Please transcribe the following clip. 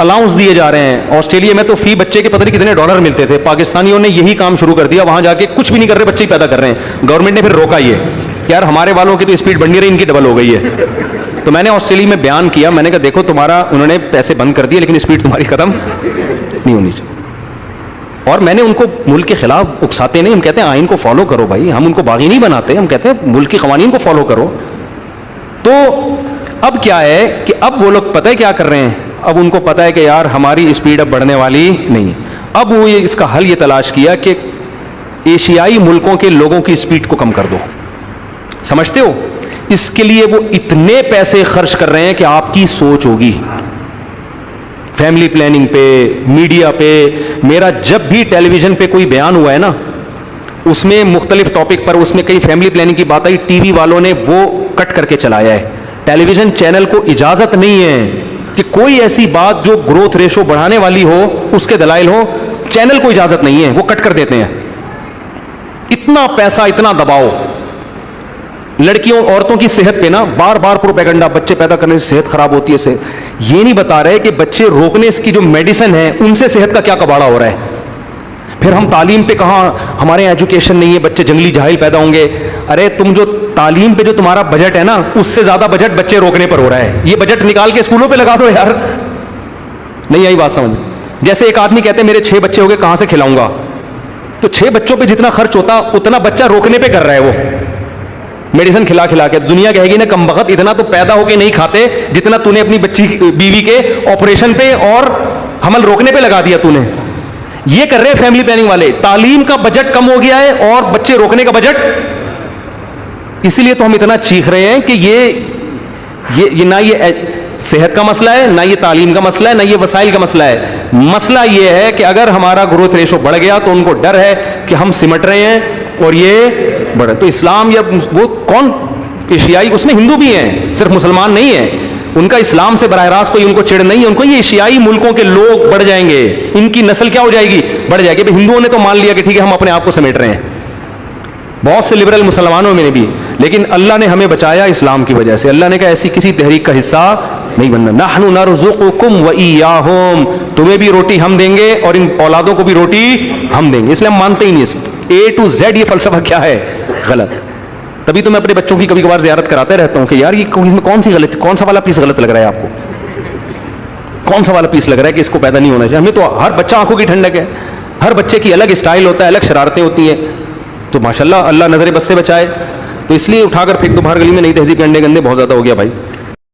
Allowance دیے جا رہے ہیں. آسٹریلیا میں تو فی بچے کے پتہ نہیں کتنے ڈالر ملتے تھے. پاکستانیوں نے یہی کام شروع کر دیا, وہاں جا کے کچھ بھی نہیں کر رہے, بچے ہی پیدا کر رہے ہیں. گورنمنٹ نے پھر روکا یہ کہ یار ہمارے والوں کی تو اسپیڈ بڑھ نہیں رہی, ان کی ڈبل ہو گئی ہے. تو میں نے آسٹریلیا میں بیان کیا, میں نے کہا دیکھو تمہارا انہوں نے پیسے بند کر دیے لیکن اسپیڈ تمہاری ختم نہیں ہونی چاہیے. اور میں نے ان کو ملک کے خلاف اکساتے نہیں, ہم کہتے ہیں آئین کو فالو کرو بھائی, ہم ان کو باغی نہیں بناتے, ہم کہتے ہیں ملک کی قوانین کو فالو کرو. تو اب کیا ہے کہ اب وہ لوگ پتہ ہے کیا کر رہے ہیں, اب ان کو پتہ ہے کہ یار ہماری اسپیڈ اب بڑھنے والی نہیں ہے. اب وہ اس کا حل یہ تلاش کیا کہ ایشیائی ملکوں کے لوگوں کی اسپیڈ کو کم کر دو. سمجھتے ہو, اس کے لیے وہ اتنے پیسے خرچ کر رہے ہیں کہ آپ کی سوچ ہوگی. فیملی پلاننگ پہ, میڈیا پہ, میرا جب بھی ٹیلی ویژن پہ کوئی بیان ہوا ہے نا, اس میں مختلف ٹاپک پر اس میں کئی فیملی پلاننگ کی بات آئی, ٹی وی والوں نے وہ کٹ کر کے چلایا ہے. ٹیلی ویژن چینل کو اجازت نہیں ہے کہ کوئی ایسی بات جو گروتھ ریشو بڑھانے والی ہو, اس کے دلائل ہو, چینل کو اجازت نہیں ہے, وہ کٹ کر دیتے ہیں. اتنا پیسہ, اتنا دباؤ. لڑکیوں عورتوں کی صحت پہ نا بار بار پروپیگنڈا, بچے پیدا کرنے سے صحت خراب ہوتی ہے. یہ نہیں بتا رہے کہ بچے روکنے کی جو میڈیسن ہے ان سے صحت کا کیا کباڑا ہو رہا ہے. پھر ہم تعلیم پہ کہاں, ہمارے ایجوکیشن نہیں ہے, بچے جنگلی جاہل پیدا ہوں گے. ارے تم جو تعلیم پہ جو تمہارا بجٹ ہے نا, اس سے زیادہ بجٹ بچے روکنے پر ہو رہا ہے. یہ بجٹ نکال کے اسکولوں پہ لگا دو یار. نہیں آئی بات سمجھ؟ جیسے ایک آدمی کہتے ہیں میرے 6 بچے ہو گئے, کہاں سے کھلاؤں گا؟ تو 6 بچوں پہ جتنا خرچ ہوتا اتنا بچہ روکنے پہ کر رہا ہے وہ, میڈیسن کھلا کھلا کے. دنیا کہے گی نا کم بخت, اتنا تو پیدا ہو کے نہیں کھاتے جتنا تو نے اپنی بچی بیوی کے آپریشن پہ اور حمل روکنے پہ لگا دیا تو نے. یہ کر رہے ہیں فیملی پلاننگ والے. تعلیم کا بجٹ کم ہو گیا ہے اور بچے روکنے کا بجٹ. اسی لیے تو ہم اتنا چیخ رہے ہیں کہ یہ نہ یہ صحت کا مسئلہ ہے, نہ یہ تعلیم کا مسئلہ ہے, نہ یہ وسائل کا مسئلہ ہے. مسئلہ یہ ہے کہ اگر ہمارا گروتھ ریشو بڑھ گیا تو ان کو ڈر ہے کہ ہم سمٹ رہے ہیں اور یہ بڑھے. تو اسلام یا وہ کون ایشیائی, اس میں ہندو بھی ہیں, صرف مسلمان نہیں ہیں. ان کا اسلام سے براہ راست کوئی ان کو چڑ نہیں ہے. ان کو یہ ایشیائی ملکوں کے لوگ بڑھ جائیں گے, ان کی نسل کیا ہو جائے گی, بڑھ جائے گی. ہندوؤں نے تو مان لیا کہ ٹھیک ہے ہم اپنے آپ کو سمیٹ رہے ہیں, بہت سے لبرل مسلمانوں میں نے بھی, لیکن اللہ نے ہمیں بچایا اسلام کی وجہ سے. اللہ نے کہا ایسی کسی تحریک کا حصہ نہیں بننا. نحن نرزقکم وإیاہم, تمہیں بھی روٹی ہم دیں گے اور ان اولادوں کو بھی روٹی ہم دیں گے. اس لیے ہم مانتے ہی نہیں اس A to Z یہ فلسفہ کیا ہے, غلط. تبھی تو میں اپنے بچوں کی کبھی کبھار زیارت کراتے رہتا ہوں کہ یار یہ کون سی غلط, کون سا والا پیس غلط لگ رہا ہے آپ کو, کون سا والا پیس لگ رہا ہے کہ اس کو پیدا نہیں ہونا چاہیے. ہمیں تو ہر بچہ آنکھوں کی ٹھنڈک ہے, ہر بچے کی الگ اسٹائل ہوتا ہے, الگ شرارتیں ہوتی ہیں. تو ماشاءاللہ اللہ نظر بس سے بچائے. تو اس لیے اٹھا کر پھینک دو باہر گلی میں, نہیں تہذیب کے انڈے گندے بہت زیادہ ہو گیا بھائی.